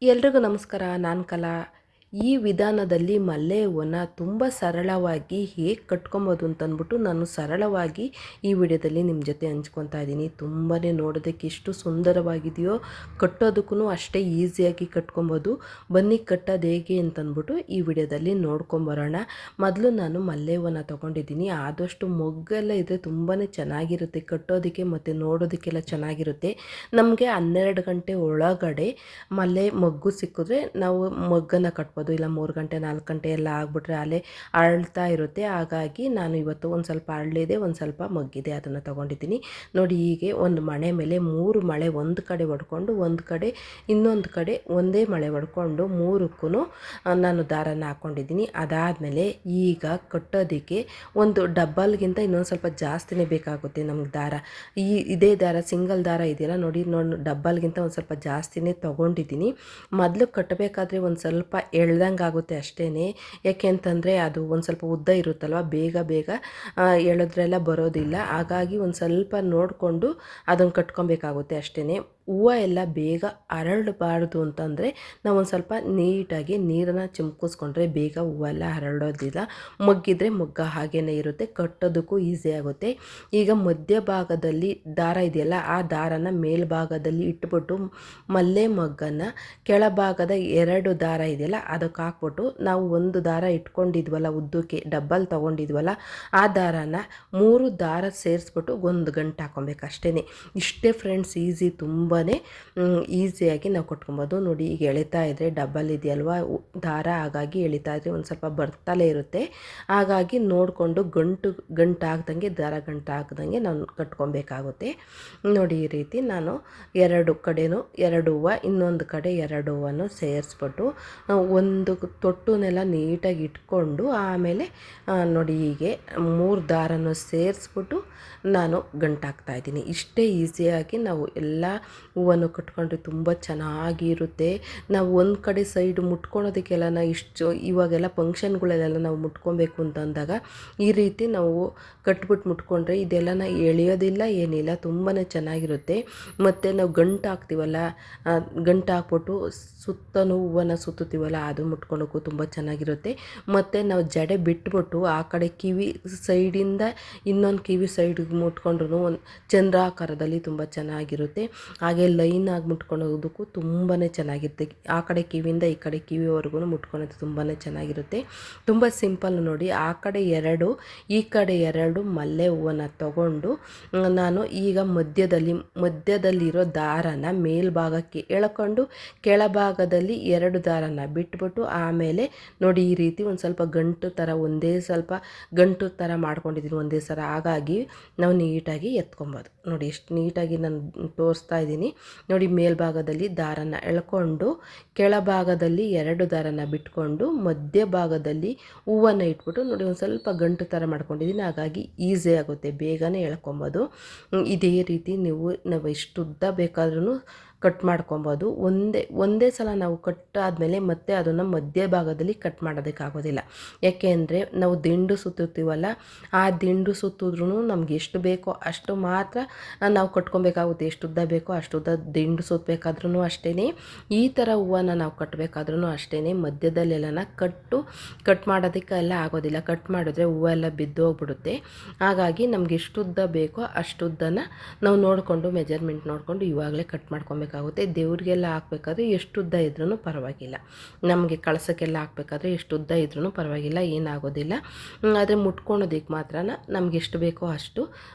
ಎಲ್ರಿಗೂ ನಮಸ್ಕಾರ. ನಾನು ಕಲಾ. ಈ ವಿಧಾನದಲ್ಲಿ ಮಲ್ಲೆ ಹೂವನ್ನ ತುಂಬ ಸರಳವಾಗಿ ಹೇಗೆ ಕಟ್ಕೊಬೋದು ಅಂತಂದ್ಬಿಟ್ಟು ನಾನು ಸರಳವಾಗಿ ಈ ವಿಡಿಯೋದಲ್ಲಿ ನಿಮ್ಮ ಜೊತೆ ಹಂಚ್ಕೊತಾ ಇದ್ದೀನಿ. ತುಂಬಾ ನೋಡೋದಕ್ಕೆ ಎಷ್ಟು ಸುಂದರವಾಗಿದೆಯೋ, ಕಟ್ಟೋದಕ್ಕೂ ಅಷ್ಟೇ ಈಸಿಯಾಗಿ ಕಟ್ಕೊಬೋದು. ಬನ್ನಿ ಕಟ್ಟೋದು ಹೇಗೆ ಅಂತಂದ್ಬಿಟ್ಟು ಈ ವಿಡಿಯೋದಲ್ಲಿ ನೋಡ್ಕೊಂಬರೋಣ. ಮೊದಲು ನಾನು ಮಲ್ಲೆ ಹೂವನ್ನ ತೊಗೊಂಡಿದ್ದೀನಿ. ಆದಷ್ಟು ಮೊಗ್ಗೆಲ್ಲ ಇದ್ದರೆ ತುಂಬಾ ಚೆನ್ನಾಗಿರುತ್ತೆ ಕಟ್ಟೋದಕ್ಕೆ ಮತ್ತು ನೋಡೋದಕ್ಕೆಲ್ಲ ಚೆನ್ನಾಗಿರುತ್ತೆ. ನಮಗೆ 12 ಗಂಟೆ ಒಳಗಡೆ ಮಲ್ಲೆ ಮೊಗ್ಗು ಸಿಕ್ಕಿದ್ರೆ ನಾವು ಮೊಗ್ಗನ್ನು ಕಟ್ಬೋದು. ಇಲ್ಲ 3 ಗಂಟೆ 4 ಗಂಟೆ ಎಲ್ಲ ಆಗಿಬಿಟ್ರೆ ಅಲ್ಲೇ ಅರಳ್ತಾ ಇರುತ್ತೆ. ಹಾಗಾಗಿ ನಾನು ಇವತ್ತು ಒಂದು ಸ್ವಲ್ಪ ಅರಳಿದೆ, ಒಂದು ಸ್ವಲ್ಪ ಮೊಗ್ಗಿದೆ, ಅದನ್ನು ತೊಗೊಂಡಿದ್ದೀನಿ. ನೋಡಿ, ಹೀಗೆ ಒಂದು ಮಣೆ ಮೇಲೆ 3 ಮಳೆ ಒಂದು ಕಡೆ ಹೊಡ್ಕೊಂಡು ಒಂದು ಕಡೆ ಇನ್ನೊಂದು ಕಡೆ ಒಂದೇ ಮಳೆ ಹೊಡ್ಕೊಂಡು ಮೂರಕ್ಕೂ ನಾನು ದಾರನ ಹಾಕ್ಕೊಂಡಿದ್ದೀನಿ. ಅದಾದಮೇಲೆ ಈಗ ಕಟ್ಟೋದಕ್ಕೆ ಒಂದು ಡಬ್ಬಲ್ಗಿಂತ ಇನ್ನೊಂದು ಸ್ವಲ್ಪ ಜಾಸ್ತಿನೇ ಬೇಕಾಗುತ್ತೆ ನಮ್ಗೆ ದಾರ. ಇದೇ ದಾರ ಸಿಂಗಲ್ ದಾರ ಇದೆಯಲ್ಲ ನೋಡಿ, ಡಬ್ಬಲ್ಗಿಂತ ಒಂದು ಸ್ವಲ್ಪ ಜಾಸ್ತಿನೇ ತೊಗೊಂಡಿದ್ದೀನಿ. ಮೊದಲು ಕಟ್ಟಬೇಕಾದ್ರೆ ಒಂದು ಸ್ವಲ್ಪ ಎಳ್ದಂಗೆ ಆಗುತ್ತೆ ಅಷ್ಟೇ. ಯಾಕೆ ಅಂತಂದರೆ ಅದು ಒಂದು ಸ್ವಲ್ಪ ಉದ್ದ ಇರುತ್ತಲ್ವ, ಬೇಗ ಎಳೆದ್ರೆಲ್ಲ ಬರೋದಿಲ್ಲ. ಹಾಗಾಗಿ ಒಂದು ಸ್ವಲ್ಪ ನೋಡಿಕೊಂಡು ಅದನ್ನು ಕಟ್ಕೊಬೇಕಾಗುತ್ತೆ ಅಷ್ಟೇ. ಹೂವು ಎಲ್ಲ ಬೇಗ ಅರಳಬಾರ್ದು ಅಂತಂದರೆ ನಾವು ಒಂದು ಸ್ವಲ್ಪ ನೀಟಾಗಿ ನೀರನ್ನು ಚಿಮ್ಕಿಸ್ಕೊಂಡ್ರೆ ಬೇಗ ಹೂವೆಲ್ಲ ಹರಡೋದಿಲ್ಲ. ಮೊಗ್ಗಿದ್ರೆ ಮೊಗ್ಗ ಹಾಗೇ ಇರುತ್ತೆ, ಕಟ್ಟೋದಕ್ಕೂ ಈಸಿ ಆಗುತ್ತೆ. ಈಗ ಮಧ್ಯಭಾಗದಲ್ಲಿ ದಾರ ಇದೆಯಲ್ಲ, ಆ ದಾರನ ಮೇಲ್ಭಾಗದಲ್ಲಿ ಇಟ್ಬಿಟ್ಟು ಮಲ್ಲೆ ಮೊಗ್ಗನ್ನು ಕೆಳಭಾಗದ 2 ದಾರ ಇದೆಯಲ್ಲ ಅದಕ್ಕೆ ಹಾಕ್ಬಿಟ್ಟು, ನಾವು ಒಂದು ದಾರ ಇಟ್ಕೊಂಡಿದ್ವಲ್ಲ ಉದ್ದಕ್ಕೆ ಡಬ್ಬಲ್ ತೊಗೊಂಡಿದ್ವಲ್ಲ, ಆ ದಾರನ 3 ದಾರ ಸೇರಿಸ್ಬಿಟ್ಟು ಒಂದು ಗಂಟು ಹಾಕ್ಕೊಬೇಕು ಅಷ್ಟೇ. ಇಷ್ಟೇ ಫ್ರೆಂಡ್ಸ್, ಈಸಿ, ತುಂಬಾ ಈಸಿಯಾಗಿ ನಾವು ಕಟ್ಕೊಬೋದು. ನೋಡಿ, ಈಗ ಎಳಿತಾ ಇದ್ದರೆ ಡಬ್ಬಲ್ ಇದೆಯಲ್ವ ದಾರ, ಹಾಗಾಗಿ ಎಳಿತಾ ಇದ್ರೆ ಒಂದು ಸ್ವಲ್ಪ ಬರ್ತಲೇ ಇರುತ್ತೆ. ಹಾಗಾಗಿ ನೋಡಿಕೊಂಡು ಗಂಟು ಹಾಕ್ದಂಗೆ ದಾರ ಗಂಟು ಹಾಕ್ದಂಗೆ ನಾವು ಕಟ್ಕೊಬೇಕಾಗುತ್ತೆ. ನೋಡಿ, ಈ ರೀತಿ ನಾನು 2 ಕಡೆನೂ 2 ಹೂವು, ಇನ್ನೊಂದು ಕಡೆ 2 ಹೂವನ್ನು ಸೇರಿಸ್ಬಿಟ್ಟು ಒಂದು ತೊಟ್ಟುನೆಲ್ಲ ನೀಟಾಗಿ ಇಟ್ಕೊಂಡು ಆಮೇಲೆ ನೋಡಿ ಹೀಗೆ 3 ದಾರನೂ ಸೇರಿಸ್ಬಿಟ್ಟು ನಾನು ಗಂಟು ಹಾಕ್ತಾಯಿದ್ದೀನಿ. ಇಷ್ಟೇ ಈಸಿಯಾಗಿ ನಾವು ಎಲ್ಲ ಹೂವನ್ನು ಕಟ್ಕೊಂಡ್ರೆ ತುಂಬ ಚೆನ್ನಾಗಿರುತ್ತೆ. ನಾವು ಒಂದು ಕಡೆ ಸೈಡ್ ಮುಟ್ಕೊಳೋದಕ್ಕೆಲ್ಲ ಇವಾಗೆಲ್ಲ ಫಂಕ್ಷನ್ಗಳಲ್ಲೆಲ್ಲ ನಾವು ಮುಟ್ಕೊಬೇಕು ಅಂತಂದಾಗ ಈ ರೀತಿ ನಾವು ಕಟ್ಬಿಟ್ಟು ಮುಟ್ಕೊಂಡ್ರೆ ಇದೆಲ್ಲ ಎಳೆಯೋದಿಲ್ಲ, ಏನಿಲ್ಲ, ತುಂಬಾ ಚೆನ್ನಾಗಿರುತ್ತೆ. ಮತ್ತು ನಾವು ಗಂಟು ಹಾಕ್ತೀವಲ್ಲ, ಗಂಟು ಹಾಕ್ಬಿಟ್ಟು ಸುತ್ತಲೂ ಹೂವನ್ನು ಸುತ್ತುತ್ತೀವಲ್ಲ, ಅದು ಮುಟ್ಕೊಳಕ್ಕೂ ತುಂಬ ಚೆನ್ನಾಗಿರುತ್ತೆ. ಮತ್ತು ನಾವು ಜಡೆ ಬಿಟ್ಬಿಟ್ಟು ಆ ಕಡೆ ಕಿವಿ ಸೈಡಿಂದ ಇನ್ನೊಂದು ಕಿವಿ ಸೈಡಿಗೆ ಮುಟ್ಕೊಂಡ್ರೂ ಒಂದು ಚಂದ್ರಾಕಾರದಲ್ಲಿ ತುಂಬ ಚೆನ್ನಾಗಿರುತ್ತೆ. ಹಾಗೆ ಲೈನಾಗಿ ಮುಟ್ಕೊಳ್ಳೋದಕ್ಕೂ ತುಂಬಾ ಚೆನ್ನಾಗಿರುತ್ತೆ. ಆ ಕಡೆ ಕಿವಿಯಿಂದ ಈ ಕಡೆ ಕಿವಿವರೆಗೂ ಮುಟ್ಕೊಳ್ಳೋದು ತುಂಬಾ ಚೆನ್ನಾಗಿರುತ್ತೆ. ತುಂಬ ಸಿಂಪಲ್ ನೋಡಿ. ಆ ಕಡೆ 2 ಈ ಕಡೆ 2 ಮಲ್ಲೆ ಹೂವನ್ನು ತಗೊಂಡು ನಾನು ಈಗ ಮಧ್ಯದಲ್ಲಿರೋ ದಾರನ ಮೇಲ್ಭಾಗಕ್ಕೆ ಎಳ್ಕೊಂಡು ಕೆಳಭಾಗದಲ್ಲಿ 2 ದಾರನ ಬಿಟ್ಬಿಟ್ಟು ಆಮೇಲೆ ನೋಡಿ ಈ ರೀತಿ ಒಂದು ಸ್ವಲ್ಪ ಗಂಟು ಥರ ಸ್ವಲ್ಪ ಗಂಟು ಥರ ಮಾಡ್ಕೊಂಡಿದ್ದೀನಿ ಒಂದೇ ಸಲ. ಹಾಗಾಗಿ ನಾವು ನೀಟಾಗಿ ಎತ್ಕೊಬೋದು. ನೋಡಿ ಎಷ್ಟು ನೀಟಾಗಿ ನಾನು ತೋರಿಸ್ತಾ ಇದ್ದೀನಿ. ನೋಡಿ, ಮೇಲ್ಭಾಗದಲ್ಲಿ ದಾರನ ಎಳ್ಕೊಂಡು ಕೆಳಭಾಗದಲ್ಲಿ 2 ದಾರನ ಬಿಟ್ಕೊಂಡು ಮಧ್ಯಭಾಗದಲ್ಲಿ ಹೂವನ್ನು ಇಟ್ಬಿಟ್ಟು ನೋಡಿ ಒಂದು ಸ್ವಲ್ಪ ಗಂಟು ಥರ ಮಾಡ್ಕೊಂಡಿದ್ದೀನಿ. ಹಾಗಾಗಿ ಈಸಿ ಆಗುತ್ತೆ, ಬೇಗನೆ ಎಳ್ಕೊಬೋದು. ಇದೇ ರೀತಿ ನಾವು ಎಷ್ಟು ಉದ್ದ ಬೇಕಾದ್ರೂ ಕಟ್ ಮಾಡ್ಕೊಬೋದು. ಒಂದೇ ಸಲ ನಾವು ಕಟ್ಟಾದಮೇಲೆ ಮತ್ತೆ ಅದನ್ನು ಮಧ್ಯಭಾಗದಲ್ಲಿ ಕಟ್ ಮಾಡೋದಕ್ಕಾಗೋದಿಲ್ಲ. ಯಾಕೆ ಅಂದರೆ ನಾವು ದಿಂಡು ಸುತ್ತುತ್ತೀವಲ್ಲ, ಆ ದಿಂಡು ಸುತ್ತಿದ್ರೂ ನಮ್ಗೆ ಎಷ್ಟು ಬೇಕೋ ಅಷ್ಟು ಮಾತ್ರ ನಾವು ಕಟ್ಕೊಬೇಕಾಗುತ್ತೆ. ಎಷ್ಟು ಉದ್ದ ಬೇಕೋ ಅಷ್ಟು ಉದ್ದ ದಿಂಡು ಸುತ್ತಬೇಕಾದ್ರೂ ಅಷ್ಟೇ. ಈ ಥರ ಹೂವನ್ನು ನಾವು ಕಟ್ಟಬೇಕಾದ್ರೂ ಅಷ್ಟೇ. ಮಧ್ಯದಲ್ಲೆಲ್ಲ ಕಟ್ ಮಾಡೋದಕ್ಕೆಲ್ಲ ಆಗೋದಿಲ್ಲ. ಕಟ್ ಮಾಡಿದ್ರೆ ಹೂವೆಲ್ಲ ಬಿದ್ದೋಗ್ಬಿಡುತ್ತೆ. ಹಾಗಾಗಿ ನಮ್ಗೆ ಎಷ್ಟು ಉದ್ದ ಬೇಕೋ ಅಷ್ಟು ಉದ್ದನ ನಾವು ನೋಡಿಕೊಂಡು ಮೆಜರ್ಮೆಂಟ್ ನೋಡಿಕೊಂಡು ಇವಾಗಲೇ ಕಟ್ ಮಾಡ್ಕೊಬೇಕಾಗುತ್ತೆ. ದೇವ್ರಿಗೆಲ್ಲ ಹಾಕ್ಬೇಕಾದ್ರೆ ಎಷ್ಟು ಉದ್ದ ಇದ್ರೂ ಪರವಾಗಿಲ್ಲ, ನಮಗೆ ಕಳಸಕ್ಕೆಲ್ಲ ಹಾಕ್ಬೇಕಾದ್ರೆ ಎಷ್ಟು ಉದ್ದ ಇದ್ರೂ ಪರವಾಗಿಲ್ಲ, ಏನಾಗೋದಿಲ್ಲ. ಆದರೆ ಮುಟ್ಕೊಳೋದಕ್ಕೆ ಮಾತ್ರ ನಮ್ಗೆ ಎಷ್ಟು ಬೇಕೋ ಅಷ್ಟು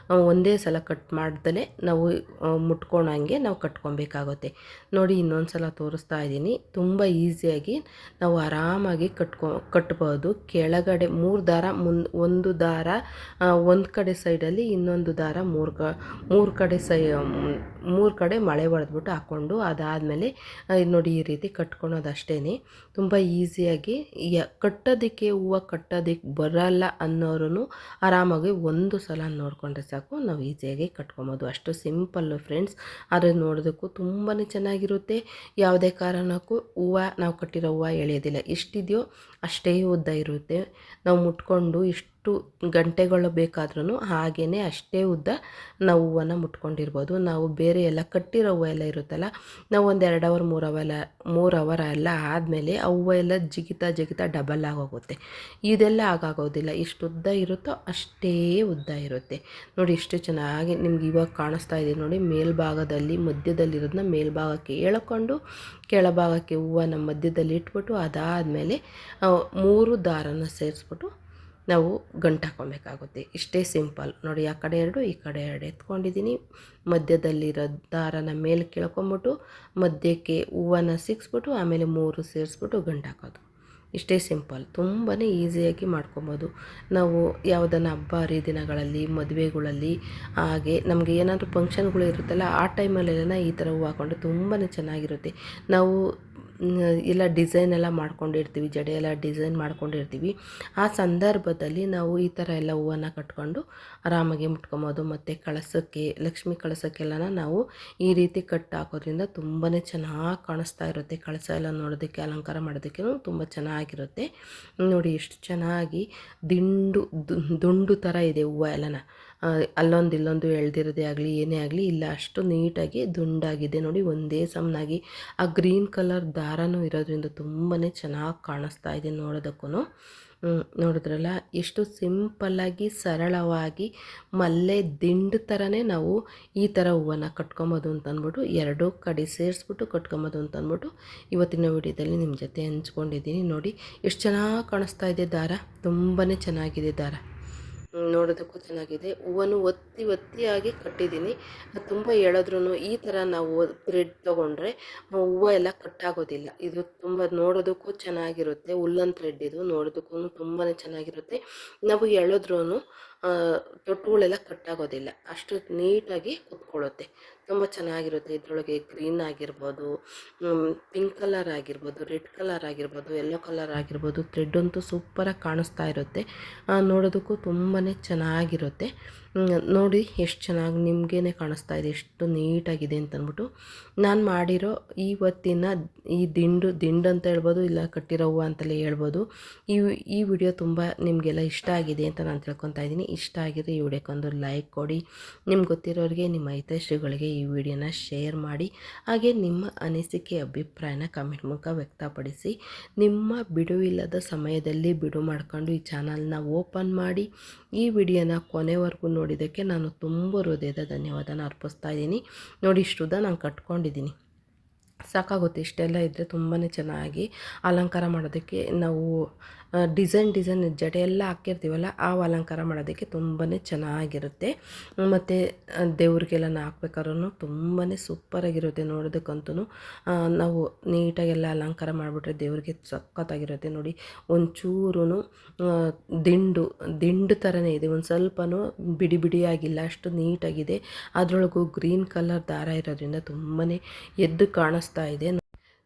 ಒಂದೇ ಸಲ ಕಟ್ ಮಾಡ್ದಲೇ ನಾವು ಮುಟ್ಕೊಳಂಗೆ ನಾವು ಕಟ್ಕೊಬೇಕಾಗುತ್ತೆ. ನೋಡಿ, ಇನ್ನೊಂದು ಸಲ ತೋರಿಸ್ತಾ ಇದ್ದೀನಿ. ತುಂಬ ಈಸಿಯಾಗಿ ನಾವು ಆರಾಮಾಗಿ ಕಟ್ಬೋದು. ಕೆಳಗಡೆ 3 ದಾರ, ಒಂದು ದಾರ ಒಂದು ಕಡೆ ಸೈಡಲ್ಲಿ, ಇನ್ನೊಂದು ದಾರ 3 ಕಡೆ ಮಳೆ ಹೊಡೆದ್ಬಿಟ್ಟು ಹಾಕ್ಕೊಂಡು ಅದಾದಮೇಲೆ ನೋಡಿ ಈ ರೀತಿ ಕಟ್ಕೊಳೋದಷ್ಟೇ. ತುಂಬ ಈಸಿಯಾಗಿ ಕಟ್ಟೋದಕ್ಕೆ ಹೂವು ಕಟ್ಟೋದಕ್ಕೆ ಬರಲ್ಲ ಅನ್ನೋರು ಆರಾಮಾಗಿ ಒಂದು ಸಲ ನೋಡಿಕೊಂಡ್ರೆ ಸಾಕು, ನಾವು ಈಸಿಯಾಗಿ ಕಟ್ಕೊಬೋದು. ಅಷ್ಟು ಸಿಂಪಲ್ಲು ಫ್ರೆಂಡ್ಸ್. ಆದರೆ ನೋಡೋದಕ್ಕೂ ತುಂಬಾ ಚೆನ್ನಾಗಿರುತ್ತೆ. ಯಾವುದೇ ಕಾರಣಕ್ಕೂ ನಾವು ಕಟ್ಟಿರೋ ಹೂವು ಎಳೆಯೋದಿಲ್ಲ. ಎಷ್ಟಿದೆಯೋ ಅಷ್ಟೇ ಉದ್ದ ಇರುತ್ತೆ. ನಾವು ಮುಟ್ಕೊಂಡು ಗಂಟೆಗಳು ಬೇಕಾದ್ರೂ ಹಾಗೇ ಅಷ್ಟೇ ಉದ್ದ ನಾವು ಹೂವನ್ನ ಮುಟ್ಕೊಂಡಿರ್ಬೋದು. ನಾವು ಬೇರೆ ಎಲ್ಲ ಕಟ್ಟಿರೋ ಹೂವು ಎಲ್ಲ ಇರುತ್ತಲ್ಲ, ನಾವು ಒಂದು 2 ಅವರ್ 3 ಅವರ್ ಎಲ್ಲ ಆದಮೇಲೆ ಆ ಹೂವು ಎಲ್ಲ ಜಿಗಿತಾ ಡಬಲ್ ಆಗೋಗುತ್ತೆ. ಇದೆಲ್ಲ ಆಗೋದಿಲ್ಲ. ಎಷ್ಟು ಉದ್ದ ಇರುತ್ತೋ ಅಷ್ಟೇ ಉದ್ದ ಇರುತ್ತೆ ನೋಡಿ. ಎಷ್ಟು ಚೆನ್ನಾಗಿ ನಿಮ್ಗೆ ಇವಾಗ ಕಾಣಿಸ್ತಾ ಇದೆ ನೋಡಿ. ಮೇಲ್ಭಾಗದಲ್ಲಿ ಮಧ್ಯದಲ್ಲಿರೋದನ್ನ ಮೇಲ್ಭಾಗಕ್ಕೆ ಎಳ್ಕೊಂಡು ಕೆಳಭಾಗಕ್ಕೆ ಹೂವನ್ನ ಮಧ್ಯದಲ್ಲಿ ಇಟ್ಬಿಟ್ಟು ಅದಾದಮೇಲೆ 3 ದಾರನ ಸೇರಿಸ್ಬಿಟ್ಟು ನಾವು ಗಂಟು ಹಾಕ್ಕೊಬೇಕಾಗುತ್ತೆ. ಇಷ್ಟೇ ಸಿಂಪಲ್ ನೋಡಿ. ಆ ಕಡೆ 2 ಈ ಕಡೆ 2 ಎತ್ಕೊಂಡಿದ್ದೀನಿ. ಮಧ್ಯದಲ್ಲಿರೋ ದಾರನ ಮೇಲೆ ಕೆಳ್ಕೊಂಬಿಟ್ಟು ಮಧ್ಯಕ್ಕೆ ಹೂವನ್ನ ಸಿಕ್ಸ್ಬಿಟ್ಟು ಆಮೇಲೆ 3 ಸೇರಿಸ್ಬಿಟ್ಟು ಗಂಟು ಹಾಕೋದು. ಇಷ್ಟೇ ಸಿಂಪಲ್. ತುಂಬಾ ಈಸಿಯಾಗಿ ಮಾಡ್ಕೊಬೋದು. ನಾವು ಯಾವುದನ್ನು ಹಬ್ಬ ಹರಿದಿನಗಳಲ್ಲಿ, ಮದುವೆಗಳಲ್ಲಿ, ಹಾಗೆ ನಮಗೆ ಏನಾದರೂ ಫಂಕ್ಷನ್ಗಳು ಇರುತ್ತಲ್ಲ ಆ ಟೈಮಲ್ಲೆಲ್ಲ ಈ ಥರ ಹೂವು ಹಾಕ್ಕೊಂಡ್ರೆ ತುಂಬಾ ಚೆನ್ನಾಗಿರುತ್ತೆ. ನಾವು ಎಲ್ಲ ಡಿಸೈನ್ ಎಲ್ಲ ಮಾಡ್ಕೊಂಡಿರ್ತೀವಿ, ಜಡೆ ಎಲ್ಲ ಡಿಸೈನ್ ಮಾಡ್ಕೊಂಡಿರ್ತೀವಿ. ಆ ಸಂದರ್ಭದಲ್ಲಿ ನಾವು ಈ ಥರ ಎಲ್ಲ ಹೂವನ್ನು ಕಟ್ಕೊಂಡು ಆರಾಮಾಗಿ ಮುಟ್ಕೊಬೋದು. ಮತ್ತು ಕಳಸಕ್ಕೆ, ಲಕ್ಷ್ಮೀ ಕಳಸಕ್ಕೆಲ್ಲ ನಾವು ಈ ರೀತಿ ಕಟ್ಟು ಹಾಕೋದ್ರಿಂದ ತುಂಬಾ ಚೆನ್ನಾಗಿ ಕಾಣಿಸ್ತಾ ಇರುತ್ತೆ. ಕಳಸ ಎಲ್ಲ ನೋಡೋದಕ್ಕೆ, ಅಲಂಕಾರ ಮಾಡೋದಕ್ಕೆ ತುಂಬ ಚೆನ್ನಾಗಿರುತ್ತೆ ನೋಡಿ. ಎಷ್ಟು ಚೆನ್ನಾಗಿ ದುಂಡು ಥರ ಇದೆ ಹೂವು ಎಲ್ಲನ. ಅಲ್ಲೊಂದು ಇಲ್ಲೊಂದು ಎಳ್ದಿರೋದೇ ಆಗಲಿ ಏನೇ ಆಗಲಿ ಇಲ್ಲ, ಅಷ್ಟು ನೀಟಾಗಿ ದುಂಡಾಗಿದೆ ನೋಡಿ. ಒಂದೇ ಸಮನಾಗಿ ಆ ಗ್ರೀನ್ ಕಲರ್ ದಾರನೂ ಇರೋದ್ರಿಂದ ತುಂಬಾ ಚೆನ್ನಾಗಿ ಕಾಣಿಸ್ತಾ ಇದೆ ನೋಡೋದಕ್ಕೂ. ನೋಡಿದ್ರಲ್ಲ ಎಷ್ಟು ಸಿಂಪಲ್ಲಾಗಿ ಸರಳವಾಗಿ ಮಲ್ಲೆ ದಿಂಡು ಥರನೇ ನಾವು ಈ ಥರ ಹೂವನ್ನು ಕಟ್ಕೊಬೋದು ಅಂತಂದ್ಬಿಟ್ಟು, ಎರಡೂ ಕಡೆ ಸೇರಿಸ್ಬಿಟ್ಟು ಕಟ್ಕೊಬೋದು ಅಂತಂದ್ಬಿಟ್ಟು ಇವತ್ತಿನ ವಿಡಿಯೋದಲ್ಲಿ ನಿಮ್ಮ ಜೊತೆ ಹಂಚ್ಕೊಂಡಿದ್ದೀನಿ ನೋಡಿ. ಎಷ್ಟು ಚೆನ್ನಾಗಿ ಕಾಣಿಸ್ತಾ ಇದೆ ದಾರ, ತುಂಬಾ ಚೆನ್ನಾಗಿದೆ ದಾರ, ನೋಡೋದಕ್ಕೂ ಚೆನ್ನಾಗಿದೆ. ಹೂವನ್ನು ಒತ್ತಿಯಾಗಿ ಕಟ್ಟಿದ್ದೀನಿ. ತುಂಬ ಎಳೆದ್ರೂ ಈ ಥರ ನಾವು ಥ್ರೆಡ್ ತೊಗೊಂಡ್ರೆ ಹೂವು ಎಲ್ಲ ಕಟ್ಟಾಗೋದಿಲ್ಲ. ಇದು ತುಂಬ ನೋಡೋದಕ್ಕೂ ಚೆನ್ನಾಗಿರುತ್ತೆ. ಉಲ್ಲನ್ ಥ್ರೆಡ್ ಇದು, ನೋಡೋದಕ್ಕೂ ತುಂಬಾ ಚೆನ್ನಾಗಿರುತ್ತೆ. ನಾವು ಎಳೆದ್ರೂ ತೊಟ್ಟುಗಳೆಲ್ಲ ಕಟ್ಟಾಗೋದಿಲ್ಲ, ಅಷ್ಟು ನೀಟಾಗಿ ಕುತ್ಕೊಳ್ಳುತ್ತೆ. ತುಂಬ ಚೆನ್ನಾಗಿರುತ್ತೆ. ಇದರೊಳಗೆ ಗ್ರೀನ್ ಆಗಿರ್ಬೋದು, ಪಿಂಕ್ ಕಲರ್ ಆಗಿರ್ಬೋದು, ರೆಡ್ ಕಲರ್ ಆಗಿರ್ಬೋದು, ಯೆಲ್ಲೋ ಕಲರ್ ಆಗಿರ್ಬೋದು, ಥ್ರೆಡ್ ಅಂತೂ ಸೂಪರಾಗಿ ಕಾಣಿಸ್ತಾ ಇರುತ್ತೆ. ನೋಡೋದಕ್ಕೂ ತುಂಬಾ ಚೆನ್ನಾಗಿರುತ್ತೆ. ನೋಡಿ ಎಷ್ಟು ಚೆನ್ನಾಗಿ ನಿಮಗೇ ಕಾಣಿಸ್ತಾ ಇದೆ, ಎಷ್ಟು ನೀಟಾಗಿದೆ ಅಂತಂದ್ಬಿಟ್ಟು. ನಾನು ಮಾಡಿರೋ ಇವತ್ತಿನ ಈ ದಿಂಡು ಅಂತ ಹೇಳ್ಬೋದು, ಇಲ್ಲ ಕಟ್ಟಿರೋ ಹೂವು ಅಂತಲೇ ಹೇಳ್ಬೋದು. ಈ ವಿಡಿಯೋ ತುಂಬ ನಿಮಗೆಲ್ಲ ಇಷ್ಟ ಆಗಿದೆ ಅಂತ ನಾನು ತಿಳ್ಕೊತಾ ಇದ್ದೀನಿ. ಇಷ್ಟ ಆಗಿದ್ರೆ ಈ ವಿಡಿಯೋಕ್ಕೊಂದು ಲೈಕ್ ಕೊಡಿ. ನಿಮ್ಗೆ ಗೊತ್ತಿರೋರಿಗೆ, ನಿಮ್ಮ ಹಿತೈಷಿಗಳಿಗೆ ಈ ವಿಡಿಯೋನ ಶೇರ್ ಮಾಡಿ. ಹಾಗೆ ನಿಮ್ಮ ಅನಿಸಿಕೆ ಅಭಿಪ್ರಾಯನ ಕಮೆಂಟ್ ಮೂಲಕ ವ್ಯಕ್ತಪಡಿಸಿ. ನಿಮ್ಮ ಬಿಡುವಿಲ್ಲದ ಸಮಯದಲ್ಲಿ ಬಿಡು ಮಾಡ್ಕೊಂಡು ಈ ಚಾನಲ್ನ ಓಪನ್ ಮಾಡಿ ಈ ವಿಡಿಯೋನ ಕೊನೆವರೆಗೂ ನೋಡಿದ್ದಕ್ಕೆ ನಾನು ತುಂಬ ಹೃದಯದ ಧನ್ಯವಾದನ ಅರ್ಪಿಸ್ತಾ ಇದ್ದೀನಿ ನೋಡಿ. ಇಷ್ಟುದ ನಾನು ಕಟ್ಕೊಂಡಿದ್ದೀನಿ, ಸಾಕಾಗುತ್ತೆ. ಇಷ್ಟೆಲ್ಲ ಇದ್ದರೆ ತುಂಬಾ ಚೆನ್ನಾಗಿ ಅಲಂಕಾರ ಮಾಡೋದಕ್ಕೆ, ನಾವು ಡಿಸೈನ್ ಜಡೆ ಎಲ್ಲ ಹಾಕಿರ್ತೀವಲ್ಲ ಆ ಅಲಂಕಾರ ಮಾಡೋದಕ್ಕೆ ತುಂಬಾ ಚೆನ್ನಾಗಿರುತ್ತೆ. ಮತ್ತು ದೇವ್ರಿಗೆಲ್ಲ ಹಾಕ್ಬೇಕಾದ್ರೂ ತುಂಬಾ ಸೂಪರಾಗಿರುತ್ತೆ ನೋಡೋದಕ್ಕಂತೂ. ನಾವು ನೀಟಾಗೆಲ್ಲ ಅಲಂಕಾರ ಮಾಡಿಬಿಟ್ರೆ ದೇವ್ರಿಗೆ ಸಖತ್ತಾಗಿರುತ್ತೆ ನೋಡಿ. ಒಂಚೂರು ದಿಂಡು ಥರನೇ ಇದೆ, ಒಂದು ಸ್ವಲ್ಪನೂ ಬಿಡಿಯಾಗಿಲ್ಲ, ಅಷ್ಟು ನೀಟಾಗಿದೆ. ಅದರೊಳಗೂ ಗ್ರೀನ್ ಕಲರ್ ದಾರ ಇರೋದ್ರಿಂದ ತುಂಬಾ ಎದ್ದು ಕಾಣಿಸ್ತಾ ಇದೆ.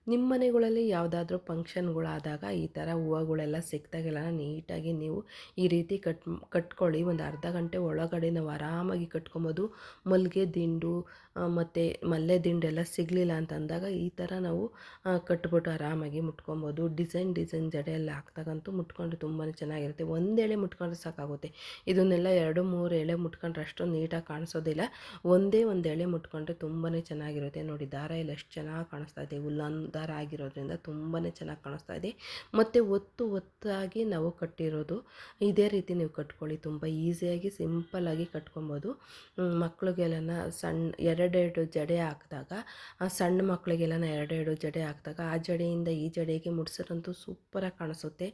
ನಿಮ್ಮ ಮನೆಗಳಲ್ಲಿ ಯಾವುದಾದ್ರೂ ಫಂಕ್ಷನ್ಗಳಾದಾಗ ಈ ಥರ ಹೂವುಗಳೆಲ್ಲ ಸಿಕ್ತಾಗೆಲ್ಲ ನೀಟಾಗಿ ನೀವು ಈ ರೀತಿ ಕಟ್ಕೊಳ್ಳಿ. ಒಂದು ಅರ್ಧ ಗಂಟೆ ಒಳಗಡೆ ನಾವು ಆರಾಮಾಗಿ ಕಟ್ಕೊಬೋದು. ಮಲ್ಲಿಗೆ ದಿಂಡು ಮತ್ತು ಮಲ್ಲೆ ದಿಂಡೆಲ್ಲ ಸಿಗಲಿಲ್ಲ ಅಂತಂದಾಗ ಈ ಥರ ನಾವು ಕಟ್ಬಿಟ್ಟು ಆರಾಮಾಗಿ ಮುಟ್ಕೊಬೋದು. ಡಿಸೈನ್ ಜಡೆ ಎಲ್ಲ ಹಾಕ್ದಾಗಂತೂ ಮುಟ್ಕೊಂಡು ತುಂಬಾ ಚೆನ್ನಾಗಿರುತ್ತೆ. ಒಂದು ಎಳೆ ಮುಟ್ಕೊಂಡ್ರೆ ಸಾಕಾಗುತ್ತೆ. ಇದನ್ನೆಲ್ಲ 2-3 ಎಳೆ ಮುಟ್ಕೊಂಡ್ರೆ ಅಷ್ಟೊಂದು ನೀಟಾಗಿ ಕಾಣಿಸೋದಿಲ್ಲ. ಒಂದೇ ಒಂದು ಎಳೆ ಮುಟ್ಕೊಂಡ್ರೆ ತುಂಬಾ ಚೆನ್ನಾಗಿರುತ್ತೆ ನೋಡಿ. ದಾರ ಎಲ್ಲ ಎಷ್ಟು ಚೆನ್ನಾಗಿ ಕಾಣಿಸ್ತಾ ಇದೆ, ಉಲ್ಲನ್ ದಾರ ಆಗಿರೋದ್ರಿಂದ ತುಂಬಾ ಚೆನ್ನಾಗಿ ಕಾಣಿಸ್ತಾ ಇದೆ. ಮತ್ತು ಒತ್ತಾಗಿ ನಾವು ಕಟ್ಟಿರೋದು ಇದೇ ರೀತಿ ನೀವು ಕಟ್ಕೊಳ್ಳಿ. ತುಂಬ ಈಸಿಯಾಗಿ ಸಿಂಪಲ್ಲಾಗಿ ಕಟ್ಕೊಬೋದು. ಮಕ್ಳಿಗೆಲ್ಲ ಎರಡೆರಡು ಜಡೆ ಹಾಕಿದಾಗ, ಸಣ್ಣ ಮಕ್ಕಳಿಗೆಲ್ಲ ಎರಡೆರಡು ಜಡೆ ಹಾಕಿದಾಗ ಆ ಜಡೆಯಿಂದ ಈ ಜಡೆಗೆ ಮುಡ್ಸೋದಂತೂ ಸೂಪರಾಗಿ ಕಾಣಿಸುತ್ತೆ.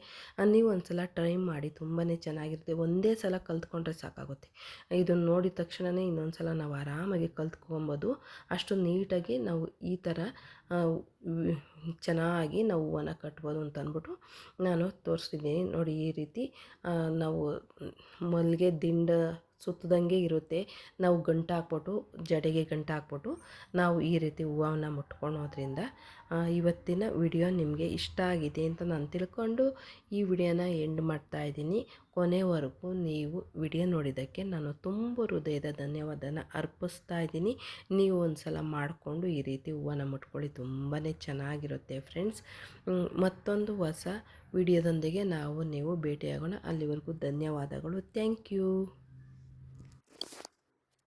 ನೀವು ಒಂದು ಸಲ ಟ್ರೈ ಮಾಡಿ, ತುಂಬಾ ಚೆನ್ನಾಗಿರುತ್ತೆ. ಒಂದೇ ಸಲ ಕಲ್ತ್ಕೊಂಡ್ರೆ ಸಾಕಾಗುತ್ತೆ. ಇದನ್ನು ನೋಡಿದ ತಕ್ಷಣವೇ ಇನ್ನೊಂದು ಸಲ ನಾವು ಆರಾಮಾಗಿ ಕಲ್ತ್ಕೊಬೋದು. ಅಷ್ಟು ನೀಟಾಗಿ ನಾವು ಈ ಥರ ಚೆನ್ನಾಗಿ ನಾವು ಹೂವನ್ನು ಕಟ್ಬೋದು ಅಂತ ಅಂದ್ಬಿಟ್ಟು ನಾನು ತೋರಿಸ್ತಿದ್ದೀನಿ ನೋಡಿ. ಈ ರೀತಿ ನಾವು ಮಲ್ಲಿಗೆ ದಿಂಡು ಸುತ್ತದಂಗೆ ಇರುತ್ತೆ. ನಾವು ಗಂಟು ಹಾಕ್ಬಿಟ್ಟು ಜಡೆಗೆ ಗಂಟು ಹಾಕ್ಬಿಟ್ಟು ನಾವು ಈ ರೀತಿ ಹೂವನ್ನ ಮುಟ್ಕೊಳೋದ್ರಿಂದ ಇವತ್ತಿನ ವಿಡಿಯೋ ನಿಮಗೆ ಇಷ್ಟ ಆಗಿದೆ ಅಂತ ನಾನು ತಿಳ್ಕೊಂಡು ಈ ವಿಡಿಯೋನ ಎಂಡ್ ಮಾಡ್ತಾಯಿದ್ದೀನಿ. ಕೊನೆವರೆಗೂ ನೀವು ವಿಡಿಯೋ ನೋಡಿದ್ದಕ್ಕೆ ನಾನು ತುಂಬ ಹೃದಯದ ಧನ್ಯವಾದನ ಅರ್ಪಿಸ್ತಾ ಇದ್ದೀನಿ. ನೀವು ಒಂದು ಸಲ ಮಾಡಿಕೊಂಡು ಈ ರೀತಿ ಹೂವನ್ನ ಮುಟ್ಕೊಳ್ಳಿ, ತುಂಬಾ ಚೆನ್ನಾಗಿರುತ್ತೆ ಫ್ರೆಂಡ್ಸ್. ಮತ್ತೊಂದು ಹೊಸ ವಿಡಿಯೋದೊಂದಿಗೆ ನೀವು ಭೇಟಿಯಾಗೋಣ. ಅಲ್ಲಿವರೆಗೂ ಧನ್ಯವಾದಗಳು. Thank you.